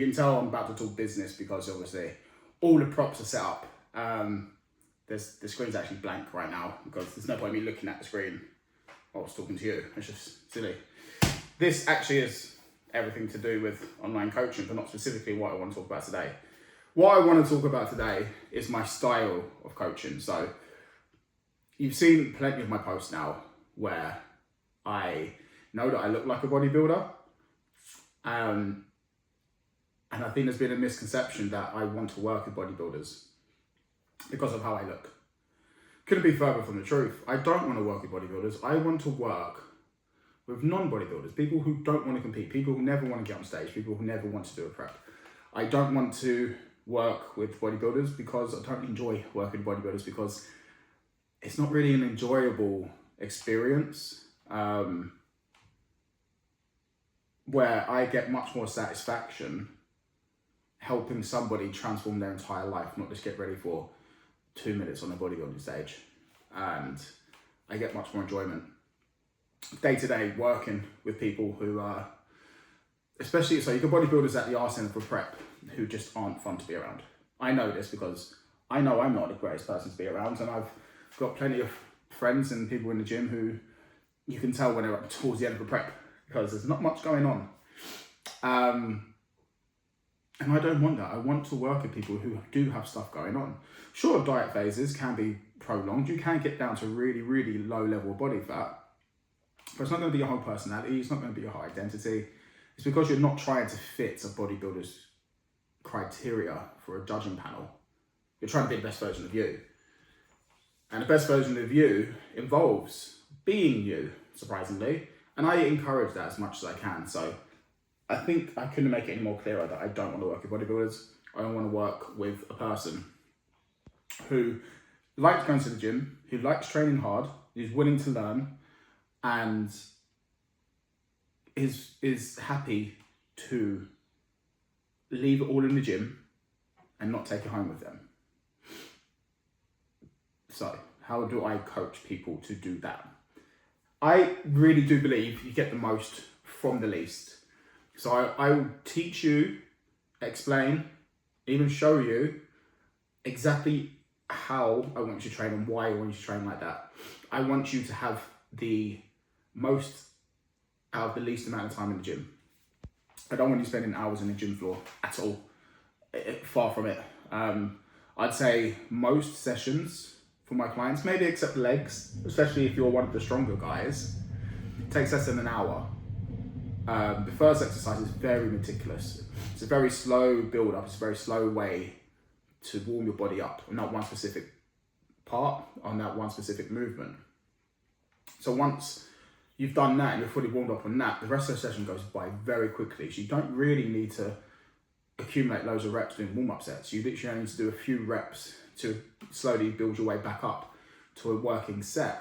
You can tell I'm about to talk business because obviously all the props are set up. The screen's actually blank right now because there's no point in me looking at the screen while I was talking to you. It's just silly. This actually is everything to do with online coaching, but not specifically what I want to talk about today. What I want to talk about today is my style of coaching. So you've seen plenty of my posts now where I know that I look like a bodybuilder. And I think there's been a misconception that I want to work with bodybuilders because of how I look. Couldn't be further from the truth. I don't want to work with bodybuilders. I want to work with non-bodybuilders, people who don't want to compete, people who never want to get on stage, people who never want to do a prep. I don't want to work with bodybuilders because I don't enjoy working with bodybuilders because it's not really an enjoyable experience where I get much more satisfaction helping somebody transform their entire life, not just get ready for 2 minutes on a bodybuilding stage. And I get much more enjoyment day to day working with people who are, especially, so you got bodybuilders at the arse end for prep who just aren't fun to be around. I know this because I know I'm not the greatest person to be around, and I've got plenty of friends and people in the gym who you can tell when they're up towards the end of a prep because there's not much going on. And I don't want that. I want to work with people who do have stuff going on. Sure, diet phases can be prolonged. You can get down to really, really low level of body fat, but it's not going to be your whole personality. It's not going to be your whole identity. It's because you're not trying to fit a bodybuilder's criteria for a judging panel. You're trying to be the best version of you. And the best version of you involves being you, surprisingly. And I encourage that as much as I can. So I think I couldn't make it any more clearer that I don't want to work with bodybuilders. I don't want to work with a person who likes going to the gym, who likes training hard, who's willing to learn, and is happy to leave it all in the gym and not take it home with them. So how do I coach people to do that? I really do believe you get the most from the least. So I will teach you, explain, even show you exactly how I want you to train and why I want you to train like that. I want you to have the most out of the least amount of time in the gym. I don't want you spending hours in the gym floor at all. Far from it. I'd say most sessions for my clients, maybe except legs, especially if you're one of the stronger guys, it takes less than an hour. The first exercise is very meticulous. It's a very slow build up. It's a very slow way to warm your body up on that one specific part, on that one specific movement. So once you've done that and you're fully warmed up on that, the rest of the session goes by very quickly. So you don't really need to accumulate loads of reps doing warm-up sets. You literally only need to do a few reps to slowly build your way back up to a working set.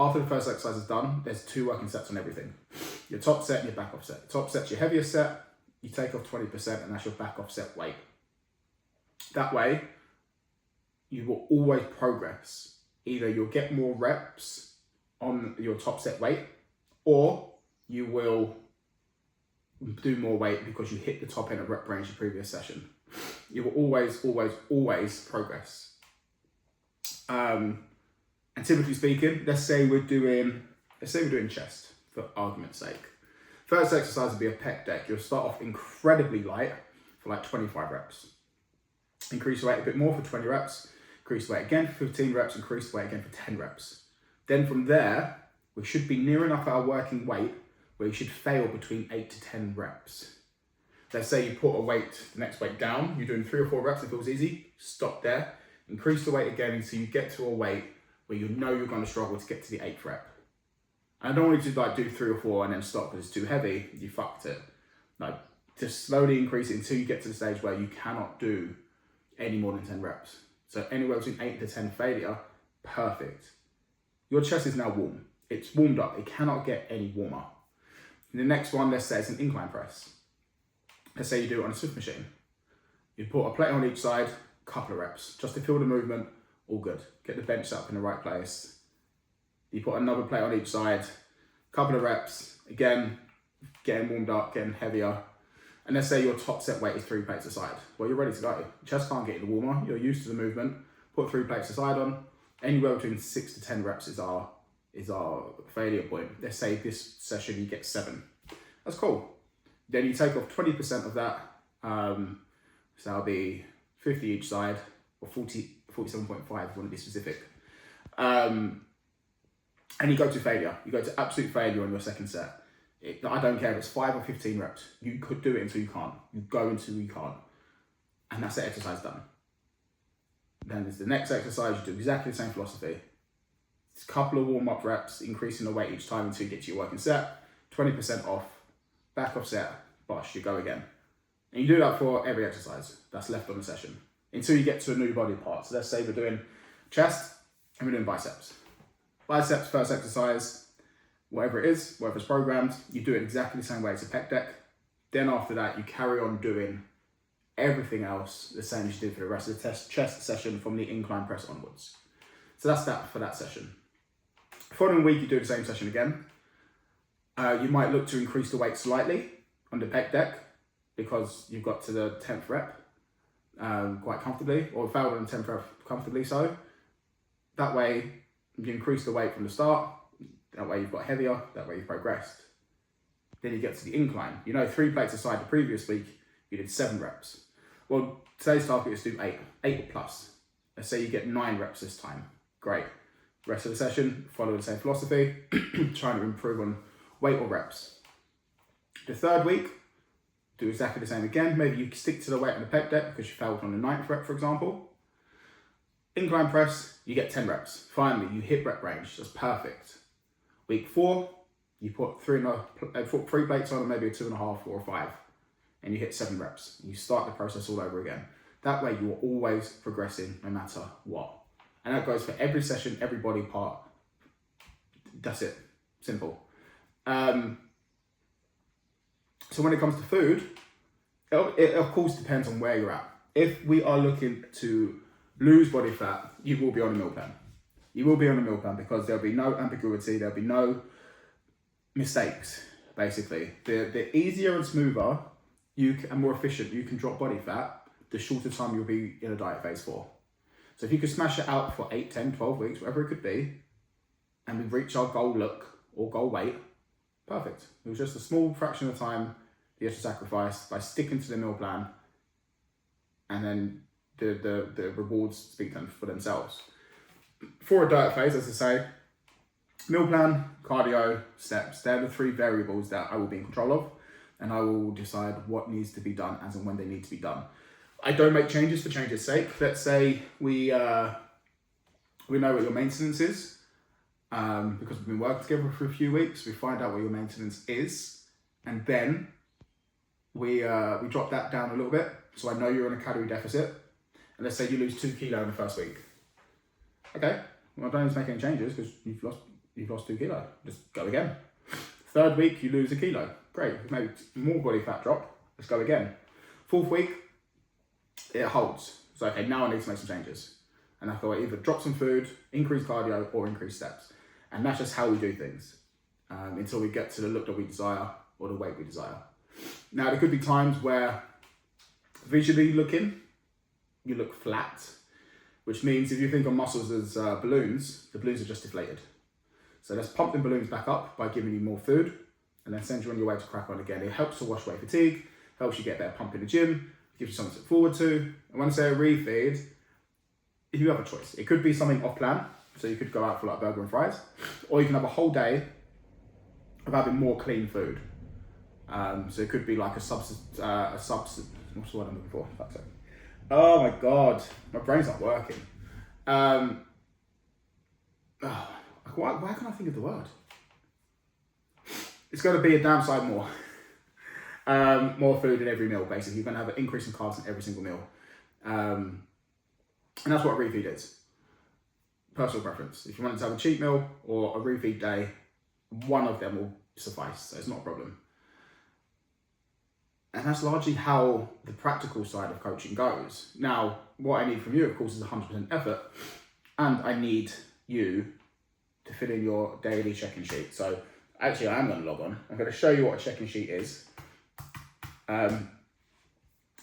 After the first exercise is done, there's 2 working sets on everything. Your top set and your back off set. Top set's your heaviest set, you take off 20% and that's your back off set weight. That way, you will always progress. Either you'll get more reps on your top set weight, or you will do more weight because you hit the top end of rep range of the previous session. You will always, always, always progress. And typically speaking, let's say we're doing chest for argument's sake. First exercise would be a pec deck. You'll start off incredibly light for like 25 reps. Increase the weight a bit more for 20 reps. Increase the weight again for 15 reps. Increase the weight again for 10 reps. Then from there, we should be near enough our working weight where you should fail between 8 to 10 reps. Let's say you put the next weight down. You're doing 3 or 4 reps. It feels easy. Stop there. Increase the weight again until you get to a weight where you know you're going to struggle to get to the 8th rep. I don't want you to do 3 or 4 and then stop because it's too heavy. You fucked it. Just slowly increase it until you get to the stage where you cannot do any more than 10 reps. So anywhere between 8 to 10 failure, perfect. Your chest is now warm. It's warmed up. It cannot get any warmer. And the next one, let's say it's an incline press. Let's say you do it on a Swift machine. You put a plate on each side, couple of reps, just to feel the movement, all good. Get the bench up in the right place. You put another plate on each side, couple of reps, again, getting warmed up, getting heavier, And let's say your top set weight is 3 plates aside. Well, you're ready to go. Your chest can't get you the warmer. You're used to the movement. Put 3 plates aside on. Anywhere between 6 to 10 reps is our failure point. Let's say this session you get 7. That's cool. Then you take off 20% of that. So that'll be 50 each side, or 47.5 if you want to be specific. And you go to failure. You go to absolute failure on your second set. I don't care if it's 5 or 15 reps. You could do it until you can't. You go until you can't. And that's the exercise done. Then there's the next exercise. You do exactly the same philosophy. It's a couple of warm-up reps, increasing the weight each time until you get to your working set. 20% off, back off set, bosh, you go again. And you do that for every exercise that's left on the session until you get to a new body part. So let's say we're doing chest and we're doing biceps. Biceps, first exercise, whatever it is, whatever it's programmed, you do it exactly the same way as a pec deck. Then after that, you carry on doing everything else the same as you did for the rest of the chest session from the incline press onwards. So that's that for that session. Following week, you do the same session again. You might look to increase the weight slightly on the pec deck because you've got to the 10th rep quite comfortably, or failed on the 10th rep comfortably so. That way, you increase the weight from the start. That way you've got heavier, that way you've progressed. Then you get to the incline. 3 plates aside the previous week, you did 7 reps. Well, today's target is to do 8 or plus. Let's say you get 9 reps this time. Great. Rest of the session, follow the same philosophy, trying to improve on weight or reps. The third week, do exactly the same again. Maybe you stick to the weight on the pec deck because you failed on the 9th rep, for example. Incline press, you get 10 reps. Finally, you hit rep range. That's perfect. Week 4, you put 3 plates on and maybe a 2.5 or a 5, and you hit 7 reps. You start the process all over again. That way you are always progressing no matter what. And that goes for every session, every body part. That's it. Simple. So when it comes to food, it of course depends on where you're at. If we are looking to lose body fat, you will be on a meal plan. You will be on a meal plan because there'll be no ambiguity, there'll be no mistakes, basically. The easier and smoother and more efficient you can drop body fat, the shorter time you'll be in a diet phase for. So if you could smash it out for 8, 10, 12 weeks, whatever it could be, and we reach our goal look or goal weight, perfect. It was just a small fraction of the time you have to sacrifice by sticking to the meal plan, and then the rewards speak for themselves. For a diet phase, as I say, meal plan, cardio, steps, they're the 3 variables that I will be in control of, and I will decide what needs to be done as and when they need to be done. I don't make changes for change's sake. Let's say we know what your maintenance is, because we've been working together for a few weeks. We find out what your maintenance is, and then we drop that down a little bit. So I know you're in a calorie deficit, and let's say you lose 2 kilo in the first week. Okay, well, I don't need to make any changes because you've lost 2 kilo. Just go again. Third week, you lose 1 kilo. Great, maybe more body fat drop. Let's go again. 4th week, it holds. So okay, now I need to make some changes. And I thought either drop some food, increase cardio, or increase steps. And that's just how we do things until we get to the look that we desire or the weight we desire. Now, there could be times where visually looking, you look flat, which means if you think of muscles as balloons, the balloons are just deflated. So let's pump the balloons back up by giving you more food and then send you on your way to crack on again. It helps to wash away fatigue, helps you get better pump in the gym, gives you something to look forward to. And when I say a refeed, if you have a choice, it could be something off plan. So you could go out for like burger and fries, or you can have a whole day of having more clean food. So it could be like a substitute, what's the word I'm looking for? That's it. Oh my God, my brain's not working. Why can't I think of the word? It's going to be a damn sight more. More food in every meal, basically. You're going to have an increase in carbs in every single meal. And that's what a refeed is. Personal preference. If you want to have a cheat meal or a refeed day, one of them will suffice. So it's not a problem. And that's largely how the practical side of coaching goes. Now, what I need from you, of course, is 100% effort. And I need you to fill in your daily check-in sheet. So actually, I am going to log on. I'm going to show you what a check-in sheet is.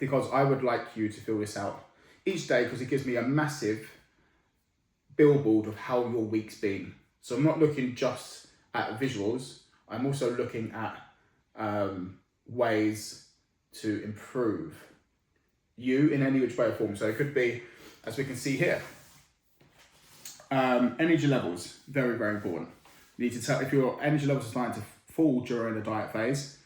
because I would like you to fill this out each day, because it gives me a massive billboard of how your week's been. So I'm not looking just at visuals, I'm also looking at ways to improve you in any which way or form. So it could be, as we can see here, energy levels, very, very important. You need to tell if your energy levels are starting to fall during the diet phase.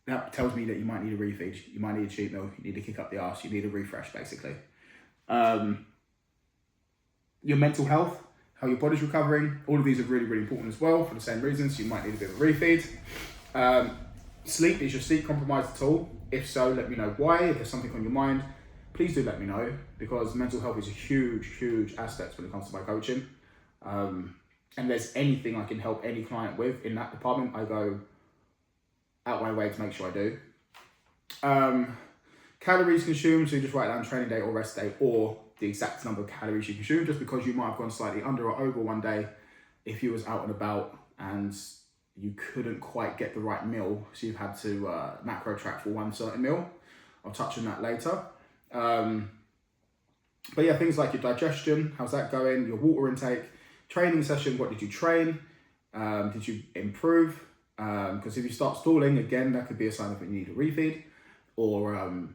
That tells me that you might need a refeed, you might need a cheat meal, you need to kick up the arse, you need a refresh, basically. Your mental health, how your body's recovering, all of these are really, really important as well for the same reasons. You might need a bit of a refeed. Sleep, is your sleep compromised at all? If so, let me know why. If there's something on your mind, please do let me know, because mental health is a huge, huge aspect when it comes to my coaching. And there's anything I can help any client with in that department, I go out my way to make sure I do. Calories consumed, so you just write down training day or rest day, or the exact number of calories you consume, just because you might have gone slightly under or over one day if you was out and about and you couldn't quite get the right meal, so you've had to macro track for one certain meal. I'll touch on that later. But yeah, things like your digestion, how's that going? Your water intake, training session, what did you train? Did you improve? Because if you start stalling, again, that could be a sign that you need a refeed, or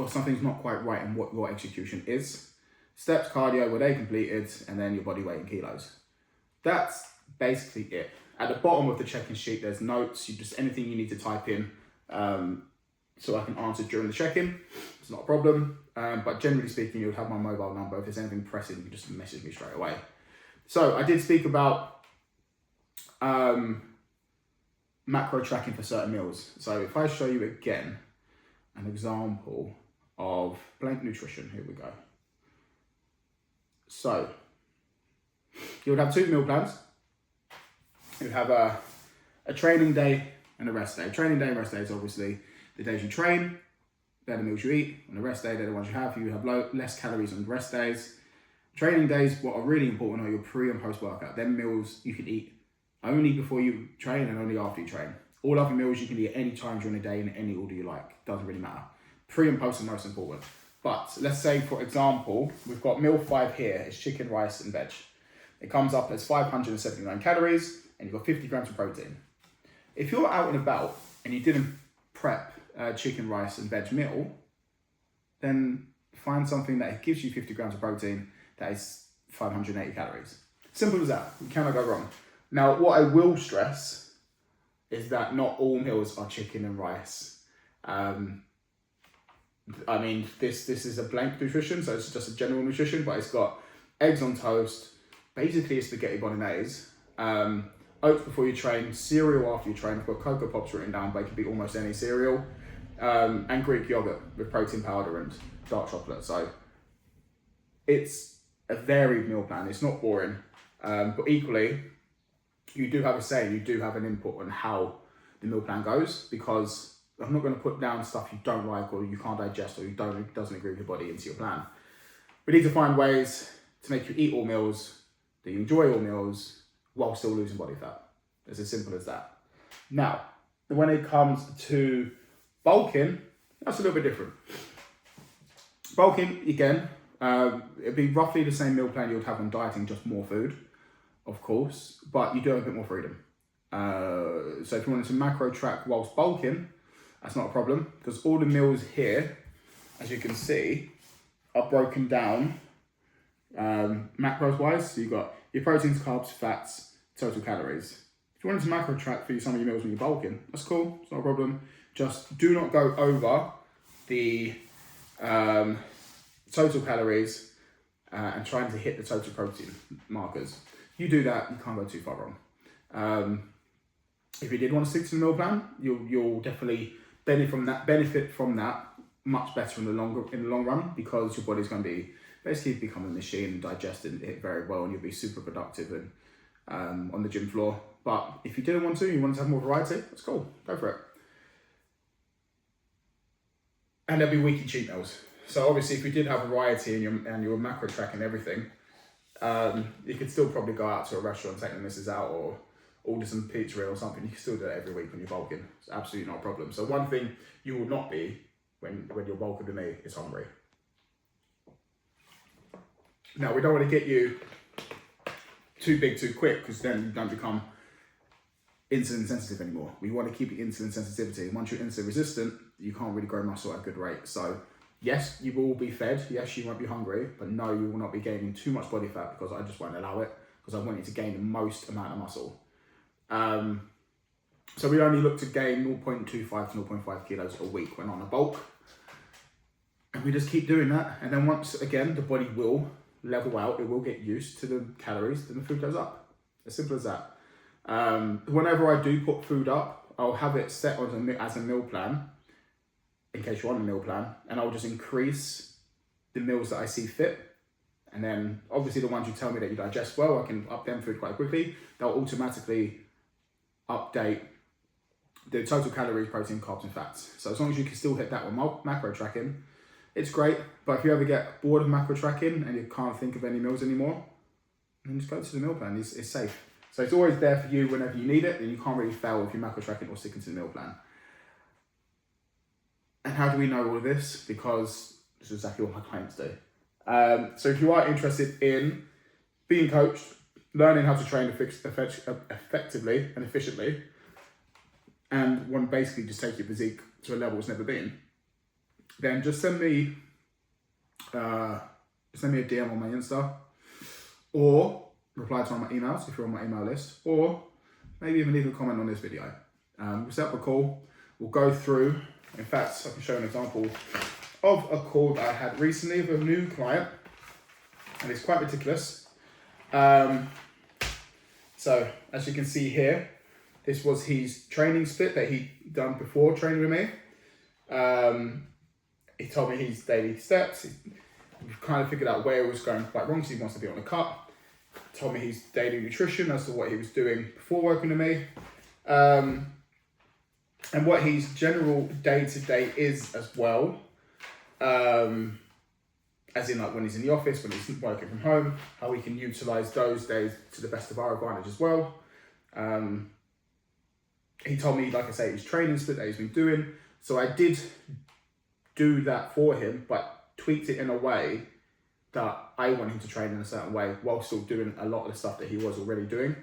something's not quite right in what your execution is. Steps, cardio, were they completed? And then your body weight in kilos. That's basically it. At the bottom of the check-in sheet, there's notes. Anything you need to type in, so I can answer during the check-in. It's not a problem. But generally speaking, you'll have my mobile number. If there's anything pressing, you can just message me straight away. So I did speak about macro tracking for certain meals. So if I show you again an example of blank nutrition, here we go. So you would have 2 meal plans. You would have a training day and a rest day. Training day and rest day is obviously the days you train, they're the meals you eat. On the rest day, they're the ones you have. You have less calories on rest days. Training days, what are really important are your pre and post workout. Them meals you can eat only before you train and only after you train. All other meals you can eat at any time during the day in any order you like. Doesn't really matter. Pre and post are most important. But let's say, for example, we've got meal 5 here. It's chicken, rice, and veg. It comes up as 579 calories, and you've got 50 grams of protein. If you're out and about and you didn't prep chicken, rice, and veg meal, then find something that gives you 50 grams of protein that is 580 calories. Simple as that. You cannot go wrong. Now, what I will stress is that not all meals are chicken and rice. I mean, this is a blank nutrition, so it's just a general nutrition, but it's got eggs on toast, basically a spaghetti bolognese, oats before you train, cereal after you train. I've got Cocoa Pops written down, but it could be almost any cereal, and Greek yogurt with protein powder and dark chocolate. So it's a varied meal plan. It's not boring, but equally, you do have a say, you do have an input on how the meal plan goes, because I'm not going to put down stuff you don't like or you can't digest or doesn't agree with your body into your plan. We need to find ways to make you eat all meals, that you enjoy all meals, while still losing body fat. It's as simple as that. Now, when it comes to bulking, that's a little bit different. Bulking, again, it'd be roughly the same meal plan you would have on dieting, just more food, of course, but you do have a bit more freedom. So if you wanted to macro track whilst bulking, that's not a problem, because all the meals here, as you can see, are broken down macros wise. So you've got your proteins, carbs, fats, total calories. If you wanted to macro track for some of your meals when you're bulking, that's cool, it's not a problem. Just do not go over the total calories and trying to hit the total protein markers. You do that, you can't go too far wrong. If you did want to stick to the meal plan, you'll definitely benefit from that much better in the long run, because your body's going to be basically become a machine and digesting it very well, and you'll be super productive and on the gym floor. But if you didn't want to, you wanted to have more variety, that's cool, go for it. And there'll be weekly cheat meals. So obviously, if you did have variety and your macro tracking everything, you could still probably go out to a restaurant, take the missus out, or order some pizza or something. You can still do it every week when you're bulking. It's absolutely not a problem. So one thing you will not be when your bulk of the knee is hungry. Now, we don't want to get you too big too quick, because then you don't become insulin sensitive anymore. We want to keep your insulin sensitivity. Once you're insulin resistant, you can't really grow muscle at a good rate. So yes, you will be fed. Yes, you won't be hungry, but no, you will not be gaining too much body fat, because I just won't allow it, because I want you to gain the most amount of muscle. So we only look to gain 0.25 to 0.5 kilos a week when on a bulk. And we just keep doing that. And then once again, the body will level out. It will get used to the calories, then the food goes up. As simple as that. Whenever I do put food up, I'll have it set as a meal plan, in case you're on a meal plan, and I'll just increase the meals that I see fit. And then obviously the ones you tell me that you digest well, I can up them food quite quickly. They'll automatically update the total calories, protein, carbs and fats. So as long as you can still hit that with macro tracking, it's great. But if you ever get bored of macro tracking and you can't think of any meals anymore, then just go to the meal plan. It's safe. So it's always there for you whenever you need it, and you can't really fail if you're macro tracking or sticking to the meal plan. And how do we know all of this? Because this is exactly what my clients do. So if you are interested in being coached, learning how to train effectively and efficiently, and want to basically just take your physique to a level it's never been, then just send me a DM on my Insta, or reply to one of my emails if you're on my email list, or maybe even leave a comment on this video. We'll set up a call. We'll go through. In fact, I can show an example of a call that I had recently with a new client, and it's quite ridiculous. So as you can see here, this was his training split that he'd done before training with me. He told me his daily steps. We've kind of figured out where it was going quite wrong, so he wants to be on a cut. Told me his daily nutrition as to what he was doing before working with me. And what his general day-to-day is as well. As in, like, when he's in the office, when he's working from home, how we can utilize those days to the best of our advantage as well. He told me, like I say, his training split that he's been doing. So I did do that for him, but tweaked it in a way that I want him to train in a certain way while still doing a lot of the stuff that he was already doing.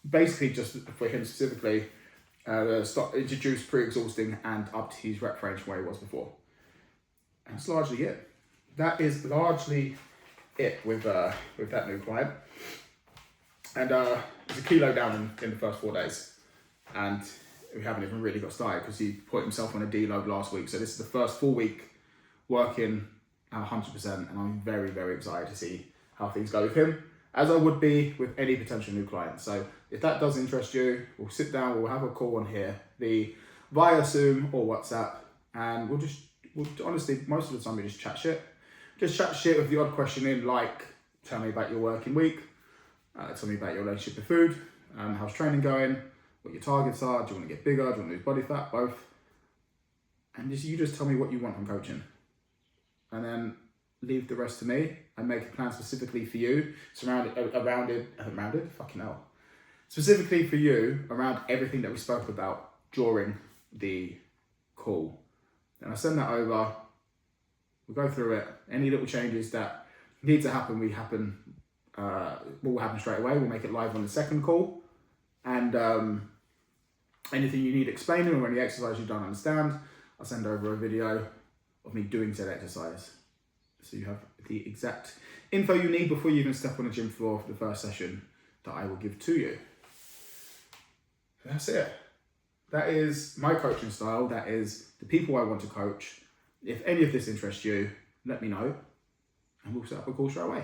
Basically, just for him specifically, introduce pre-exhausting and up to his rep range where he was before. And that's largely it. That is largely it with that new client. And he's a kilo down in the first 4 days. And we haven't even really got started because he put himself on a deload last week. So this is the first full week working at 100%. And I'm very, very excited to see how things go with him, as I would be with any potential new client. So if that does interest you, we'll sit down, we'll have a call on here, via Zoom or WhatsApp, and we'll honestly, most of the time we just chat shit. Just chat shit with the odd question in, like, tell me about your working week, tell me about your relationship with food, how's training going, what your targets are, do you want to get bigger, do you want to lose body fat, both. And you just tell me what you want from coaching. And then leave the rest to me and make a plan specifically for you, specifically for you around everything that we spoke about during the call. And I send that over, we'll go through it. Any little changes that need to happen, will happen straight away. We'll make it live on the second call. And anything you need explaining or any exercise you don't understand, I'll send over a video of me doing said exercise. So you have the exact info you need before you even step on the gym floor for the first session that I will give to you. That's it. That is my coaching style. That is the people I want to coach. If any of this interests you, let me know and we'll set up a call straight away.